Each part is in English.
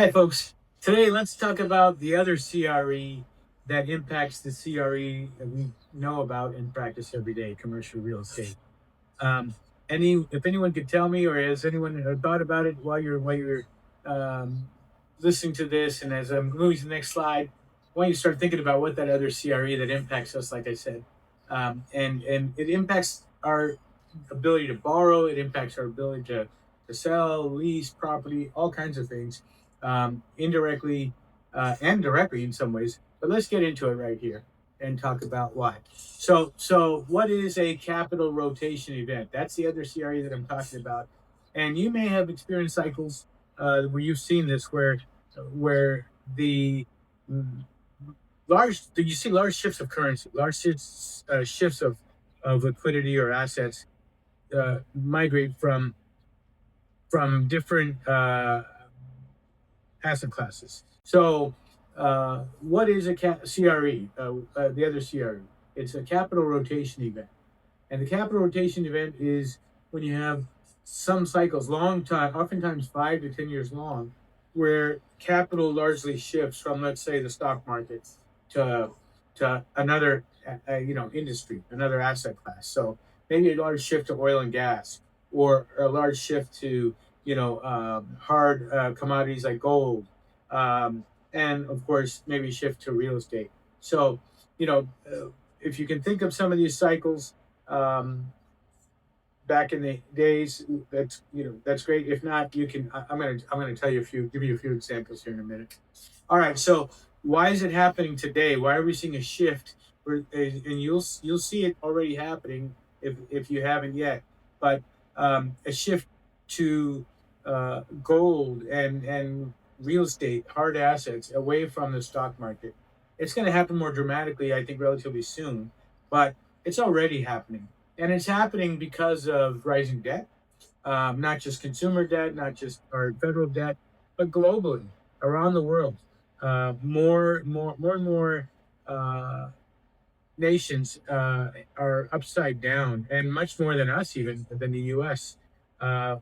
Hi, folks. Today, let's talk about the other CRE that impacts the CRE that we know about and practice every day, commercial real estate. Um, if anyone could tell me, or has anyone thought about it while you're um, listening to this, and as I'm moving to the next slide, why don't you start thinking about what that other CRE that impacts us, like I said, and it impacts our ability to borrow, it impacts our ability to sell, lease property, all kinds of things, indirectly and directly in some ways. But let's get into it right here and talk about why. So what is a capital rotation event? That's the other CRE that I'm talking about. And you may have experienced cycles where you've seen this, where the mm, you see large shifts of currency, large shifts of liquidity or assets migrate from different asset classes. So, what is a CRE? The other CRE, it's a capital rotation event, and the capital rotation event is when you have some cycles, long time, oftentimes 5 to 10 years long, where capital largely shifts from, let's say, the stock market to another, industry, another asset class. So maybe a large shift to oil and gas, or a large shift to hard commodities like gold, and of course maybe shift to real estate. So you know, if you can think of some of these cycles back in the days, that's great. If not, you can. I'm gonna give you a few examples here in a minute. All right. So why is it happening today? Why are we seeing a shift? And you'll see it already happening if you haven't yet. But a shift to gold and real estate, hard assets, away from the stock market. It's going to happen more dramatically, I think, relatively soon. But it's already happening, and it's happening because of rising debt, not just consumer debt, not just our federal debt, but globally around the world. More and more uh, nations are upside down, and much more than us, even than the U.S.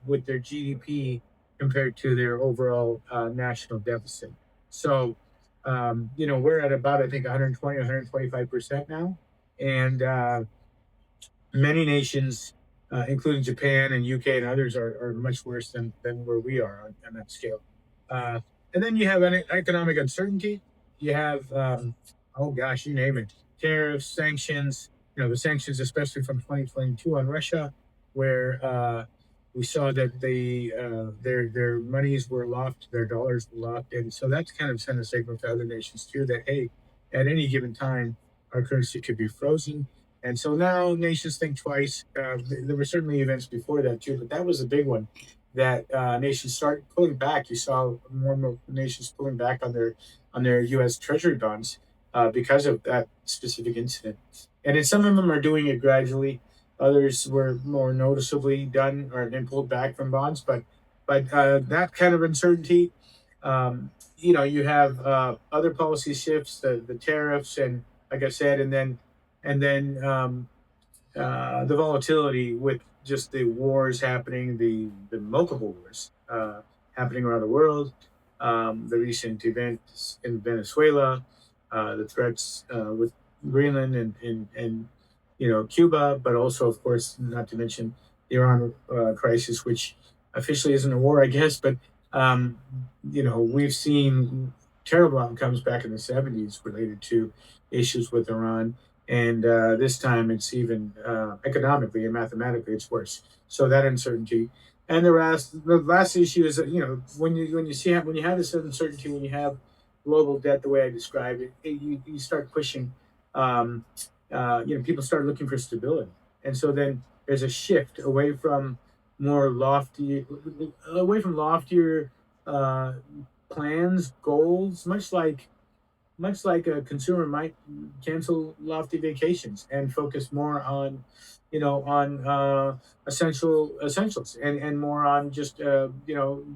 With their GDP compared to their overall national deficit. So, we're at about, I think, 120, 125% now, and many nations, including Japan and UK and others, are much worse than where we are on that scale. And then you have an economic uncertainty. You have, oh gosh, you name it, tariffs, sanctions. The sanctions, especially from 2022 on Russia, where we saw that their monies were locked, their dollars were locked, and so that's kind of sent a signal to other nations too that, hey, at any given time, our currency could be frozen. And so now nations think twice. There were certainly events before that too, but that was a big one that nations start pulling back. You saw more and more nations pulling back on their U.S. Treasury bonds because of that specific incident. And then some of them are doing it gradually. Others were more noticeably done or then pulled back from bonds. But that kind of uncertainty, you have other policy shifts, the tariffs, and like I said, and then the volatility with just the wars happening, the multiple wars happening around the world, the recent events in Venezuela, the threats with Greenland and Cuba, but also, of course, not to mention the Iran crisis, which officially isn't a war, I guess, but we've seen terrible outcomes back in the 70s related to issues with Iran, and this time it's even economically and mathematically it's worse. So that uncertainty, and the last issue is that when you have this uncertainty, when you have global debt the way I described it, you start pushing. People start looking for stability, and so then there's a shift away from loftier uh, plans, goals, much like a consumer might cancel lofty vacations and focus more on essentials and more on just the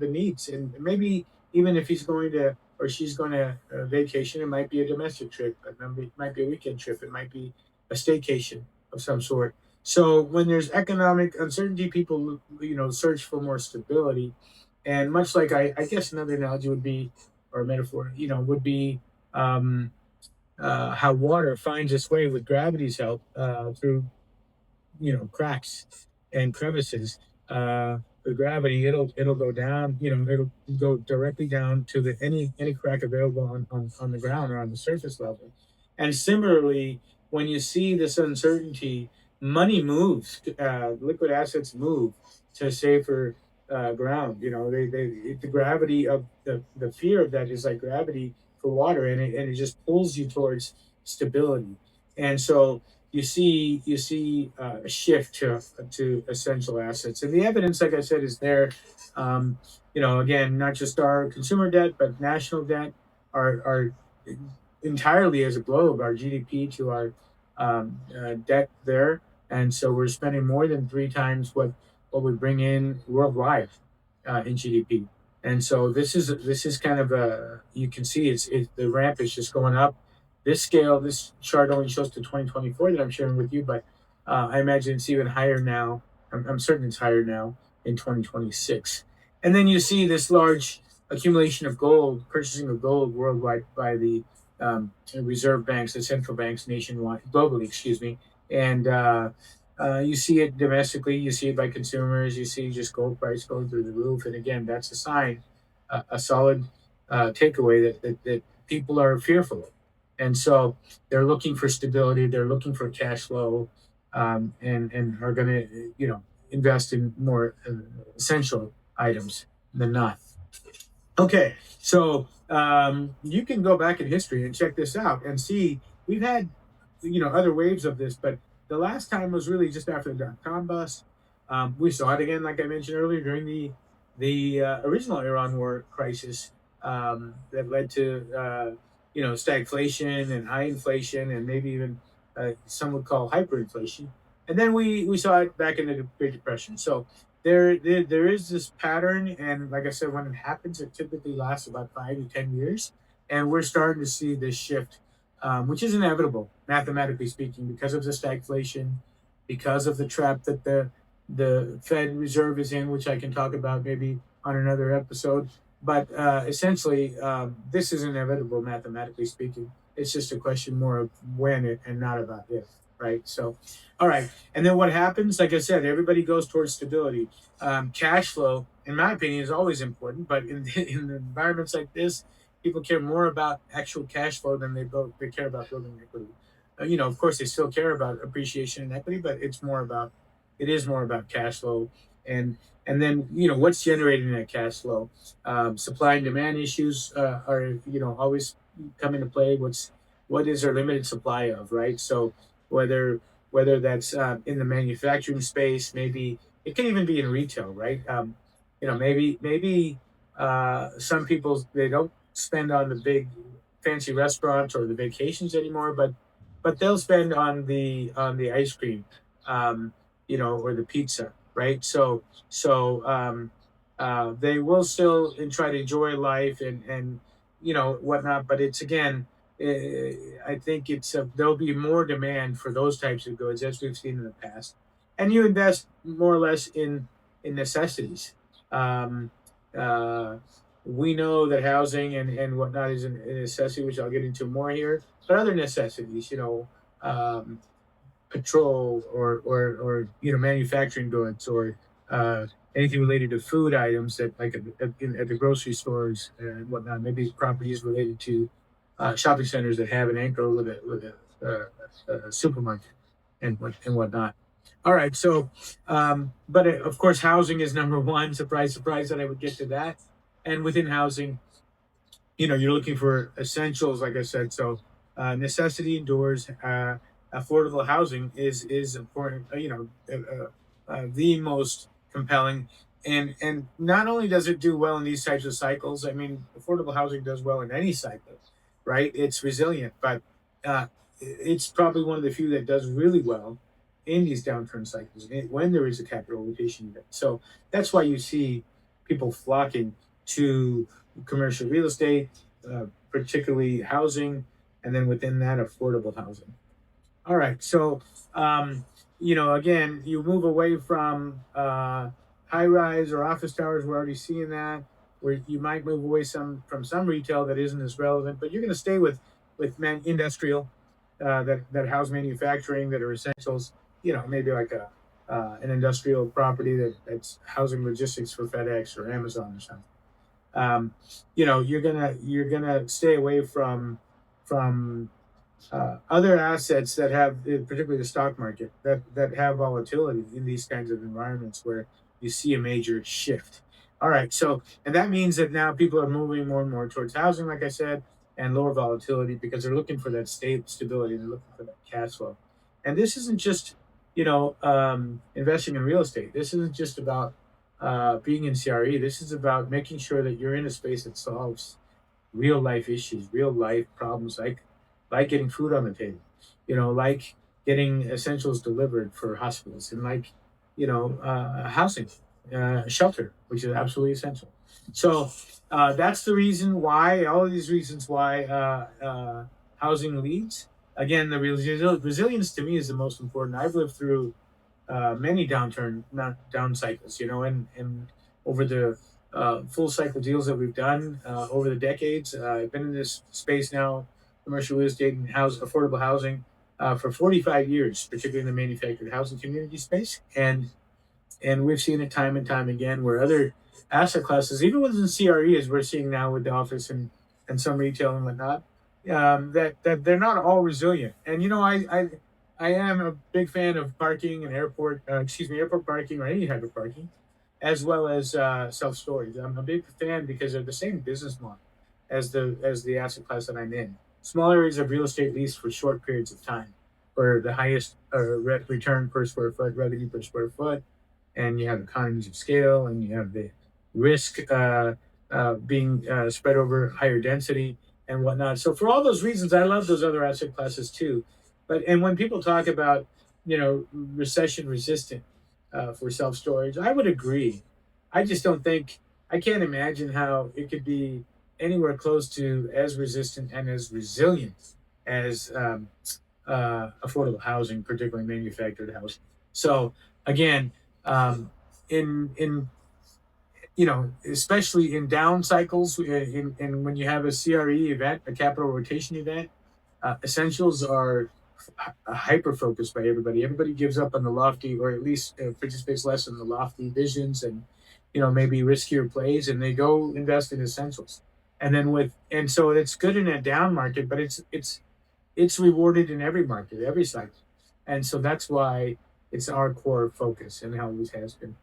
needs, and maybe even if he's going to or she's going to vacation, it might be a domestic trip, it might be a weekend trip, it might be a staycation of some sort. So when there's economic uncertainty, people search for more stability, And much like I guess another analogy would be, or a metaphor, would be um, how water finds its way with gravity's help through cracks and crevices. The gravity, it'll go down, it'll go directly down to the any crack available on the ground or on the surface level. And similarly, when you see this uncertainty, money moves, liquid assets move to safer ground. The gravity of the fear of that is like gravity for water, and it just pulls you towards stability. And so you see a shift to essential assets, and the evidence, like I said, is there. Again, not just our consumer debt, but national debt, are entirely as a globe, our GDP to our debt there, and so we're spending more than three times what we bring in worldwide in GDP. And so this is kind of a, you can see the ramp is just going up. This chart only shows to 2024 that I'm sharing with you, but I imagine it's even higher now. I'm certain it's higher now in 2026. And then you see this large accumulation of gold, purchasing of gold worldwide by the reserve banks, the central banks nationwide, globally, excuse me. And you see it domestically, you see it by consumers, you see just gold price going through the roof. And again, that's a sign, a solid takeaway that people are fearful of. And so they're looking for stability, they're looking for cash flow, and are going to, invest in more essential items than not. Okay, so you can go back in history and check this out and see we've had other waves of this, but the last time was really just after the dot-com bust. We saw it again, like I mentioned earlier, during the original Iran war crisis that led to stagflation and high inflation, and maybe even some would call hyperinflation. And then we saw it back in the Great Depression. So there is this pattern, and like I said, when it happens, it typically lasts about 5 to 10 years, and we're starting to see this shift, which is inevitable, mathematically speaking, because of the stagflation, because of the trap that the Fed Reserve is in, which I can talk about maybe on another episode. But essentially, this is inevitable, mathematically speaking. It's just a question more of when and not about if, right? So, all right. And then what happens? Like I said, everybody goes towards stability. Cash flow, in my opinion, is always important, but in environments like this, people care more about actual cash flow than they care about building equity. Of course, they still care about appreciation and equity, but it is more about cash flow, and then what's generating that cash flow. Supply and demand issues are always come into play. What is our limited supply of, right? So whether whether that's in the manufacturing space, maybe it can even be in retail, right? Maybe some people, they don't spend on the big fancy restaurants or the vacations anymore, but they'll spend on the ice cream, or the pizza, right? So they will still and try to enjoy life and whatnot, but it's again, I think there'll be more demand for those types of goods as we've seen in the past, and you invest more or less in necessities. Um, uh, we know that housing and whatnot is a necessity, which I'll get into more here, but other necessities, um, petrol or manufacturing goods, or uh, anything related to food items that, like at the grocery stores and whatnot. Maybe properties related to shopping centers that have an anchor with a supermarket and whatnot. All right, so but of course, housing is number one. Surprise, surprise, that I would get to that. And within housing, you're looking for essentials, like I said. So necessity endures. Affordable housing is important. The most compelling, and not only does it do well in these types of cycles. I mean, affordable housing does well in any cycle, right? It's resilient, but it's probably one of the few that does really well in these downturn cycles when there is a capital rotation event. So that's why you see people flocking to commercial real estate, particularly housing, and then within that, affordable housing. All right, so again, you move away from high rise or office towers, we're already seeing that. Where you might move away from some retail that isn't as relevant, but you're going to stay with industrial that house manufacturing that are essentials. Maybe like an industrial property that's housing logistics for FedEx or Amazon or something. You're gonna stay away from other assets that have, particularly the stock market, that have volatility in these kinds of environments where you see a major shift. All right, so and that means that now people are moving more and more towards housing, like I said, and lower volatility because they're looking for that stability. They're looking for that cash flow, and this isn't just investing in real estate. This isn't just about being in CRE. This is about making sure that you're in a space that solves real life issues, real life problems, like getting food on the table, like getting essentials delivered for hospitals, and like housing, shelter, which is absolutely essential. So that's the reason why, all of these reasons why housing leads. Again, the resilience to me is the most important. I've lived through many not down cycles, and over the full cycle deals that we've done over the decades. I've been in this space now, commercial real estate and affordable housing, for 45 years, particularly in the manufactured housing community space, and we've seen it time and time again where other asset classes, even within CRE, as we're seeing now with the office and some retail and whatnot, that they're not all resilient. And I am a big fan of parking and airport parking or any type of parking, as well as self storage. I'm a big fan because they're the same business model as the asset class that I'm in. Small areas of real estate leased for short periods of time, for the highest return per square foot, revenue per square foot, and you have economies of scale, and you have the risk being spread over higher density and whatnot. So for all those reasons, I love those other asset classes too. And when people talk about recession resistant for self storage, I would agree. I just don't think I can't imagine how it could be anywhere close to as resistant and as resilient as affordable housing, particularly manufactured housing. So again, um, in especially in down cycles, in when you have a CRE event, a capital rotation event, essentials are a hyper focus by everybody. Everybody gives up on the lofty, or at least participates less in the lofty visions and maybe riskier plays, and they go invest in essentials. And so it's good in a down market, but it's rewarded in every market, every cycle, and so that's why it's our core focus and how it always has been.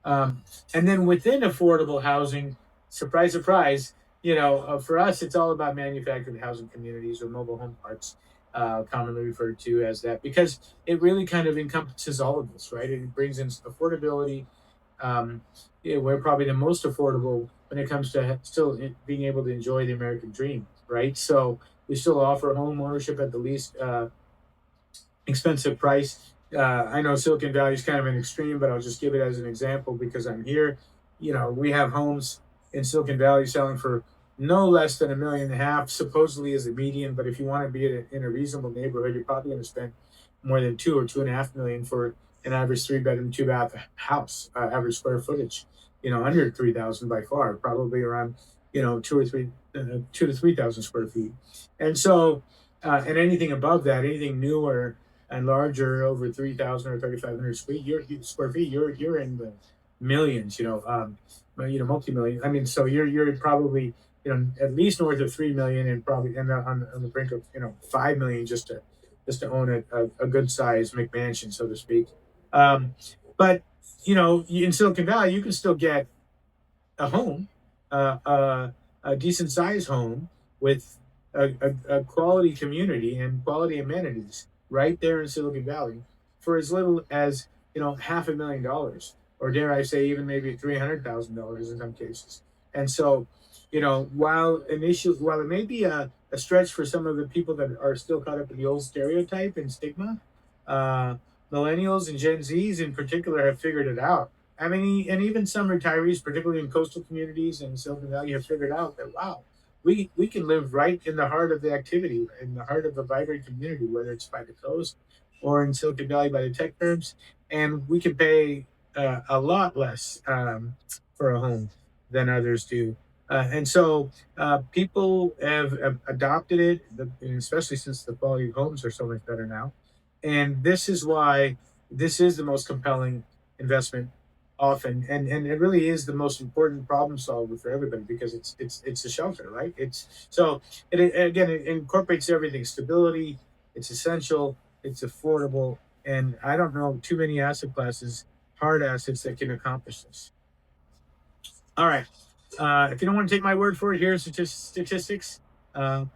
Um, and then within affordable housing, surprise, surprise, for us, it's all about manufactured housing communities or mobile home parks, commonly referred to as that, because it really kind of encompasses all of this, right? It brings in affordability. We're probably the most affordable when it comes to still being able to enjoy the American dream, right? So we still offer home ownership at the least expensive price. I know Silicon Valley is kind of an extreme, but I'll just give it as an example because I'm here. We have homes in Silicon Valley selling for no less than $1.5 million, supposedly as a median. But if you want to be in a reasonable neighborhood, you're probably going to spend more than 2 or 2.5 million for an average 3 bedroom, 2 bath house, average square footage. Under 3,000 by far, probably around 2 to 3,000 square feet. And so, and anything above that, anything newer and larger, over 3,000 or 3,500 square feet, you're in the millions. Multi-million. I mean, so you're probably at least north of 3 million, and probably on the brink of 5 million just to own a good sized McMansion, so to speak. But in Silicon Valley, you can still get a home, a decent sized home with a quality community and quality amenities right there in Silicon Valley for as little as $500,000, or dare I say even maybe $300,000 in some cases. And so, while it may be a stretch for some of the people that are still caught up in the old stereotype and stigma, uh, millennials and Gen Zs in particular have figured it out. I mean, and even some retirees, particularly in coastal communities and Silicon Valley, have figured out that wow, we can live right in the heart of the activity, in the heart of a vibrant community, whether it's by the coast or in Silicon Valley by the tech firms, and we can pay a lot less for a home than others do. And so people have adopted it, especially since the quality of homes are so much better now. And this is why this is the most compelling investment often, and it really is the most important problem solver for everybody because it's a shelter, right? It's so it incorporates everything: stability. It's essential. It's affordable, and I don't know too many asset classes, hard assets, that can accomplish this. All right. If you don't want to take my word for it, here's statistics. All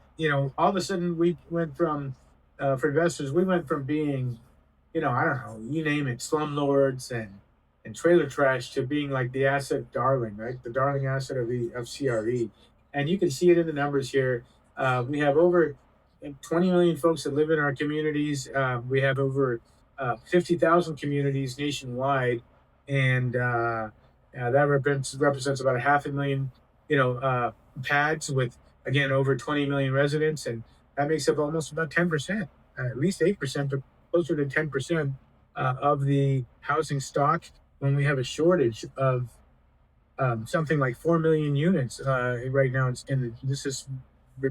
of a sudden we went from, for investors, we went from being, I don't know, you name it, slumlords and trailer trash to being like the asset darling, right? The darling asset of CRE, and you can see it in the numbers here. We have over 20 million folks that live in our communities. We have over 50,000 communities nationwide, and that represents about a half a million, pads with, again, over 20 million residents, and that makes up almost about 10%, at least 8%, but closer to 10% of the housing stock when we have a shortage of something like 4 million units right now. This is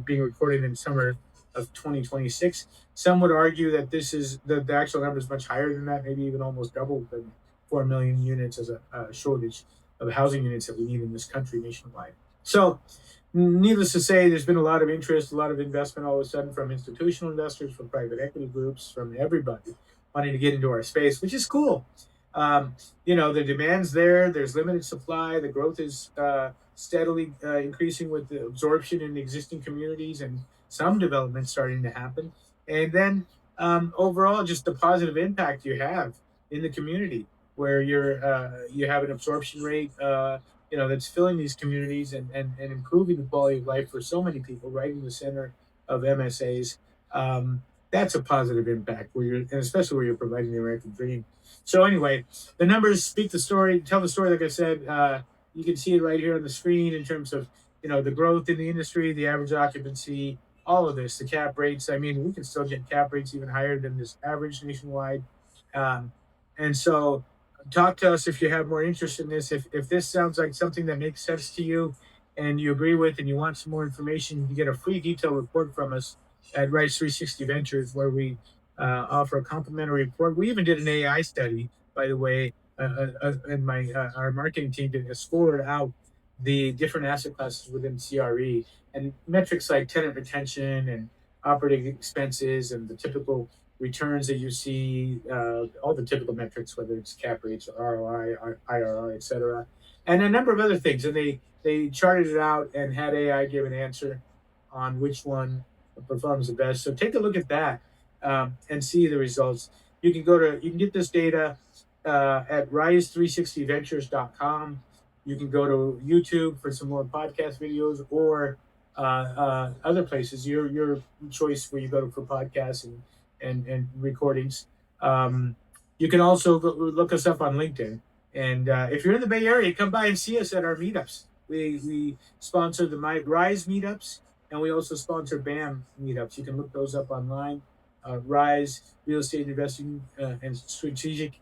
being recorded in summer of 2026. Some would argue that this is the actual number is much higher than that, maybe even almost double than 4 million units as a shortage of housing units that we need in this country nationwide. So, needless to say, there's been a lot of interest, a lot of investment all of a sudden from institutional investors, from private equity groups, from everybody wanting to get into our space, which is cool. The demand's there. There's limited supply. The growth is steadily increasing with the absorption in existing communities and some development starting to happen. And then overall, just the positive impact you have in the community, where you have an absorption rate, that's filling these communities and improving the quality of life for so many people, right in the center of MSAs. That's a positive impact and especially where you're providing the American dream. So anyway, the numbers speak the story, tell the story. Like I said, you can see it right here on the screen in terms of the growth in the industry, the average occupancy, all of this, the cap rates. I mean, we can still get cap rates even higher than this average nationwide. Um, and so, talk to us if you have more interest in this. If this sounds like something that makes sense to you, and you agree with, and you want some more information, you get a free detailed report from us at RISE360 Ventures, where we offer a complimentary report. We even did an AI study, by the way, and our marketing team scored out the different asset classes within CRE and metrics like tenant retention and operating expenses and the typical returns that you see, all the typical metrics, whether it's cap rates or ROI, IRR, et cetera, and a number of other things. And they charted it out and had AI give an answer on which one performs the best. So take a look at that and see the results. You can get this data at rise360ventures.com. You can go to YouTube for some more podcast videos or other places, your choice where you go to for podcasts and recordings. You can also look us up on LinkedIn. And if you're in the Bay Area, come by and see us at our meetups. We sponsor the Rise meetups, and we also sponsor BAM meetups. You can look those up online. Rise Real Estate Investing and Strategic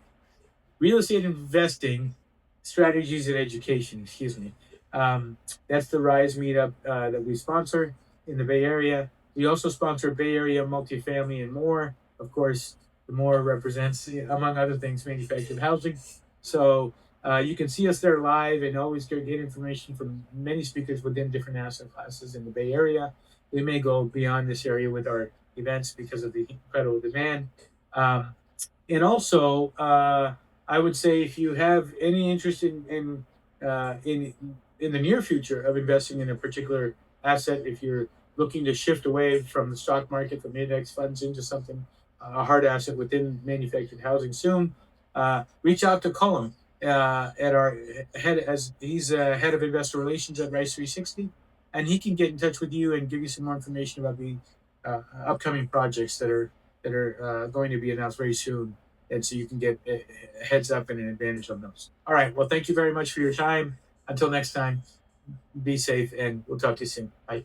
Real Estate Investing Strategies and Education. Excuse me. That's the Rise meetup that we sponsor in the Bay Area. We also sponsor Bay Area multifamily and more. Of course, the more represents, among other things, manufactured housing. So you can see us there live and always get information from many speakers within different asset classes in the Bay Area. We may go beyond this area with our events because of the incredible demand. And also, I would say if you have any interest in the near future of investing in a particular asset, if you're looking to shift away from the stock market, from index funds into something, a hard asset within manufactured housing soon, reach out to Colin at our head, as he's head of investor relations at Rise360, and he can get in touch with you and give you some more information about the upcoming projects that are going to be announced very soon, and so you can get a heads up and an advantage on those. All right. Well, thank you very much for your time. Until next time, be safe, and we'll talk to you soon. Bye.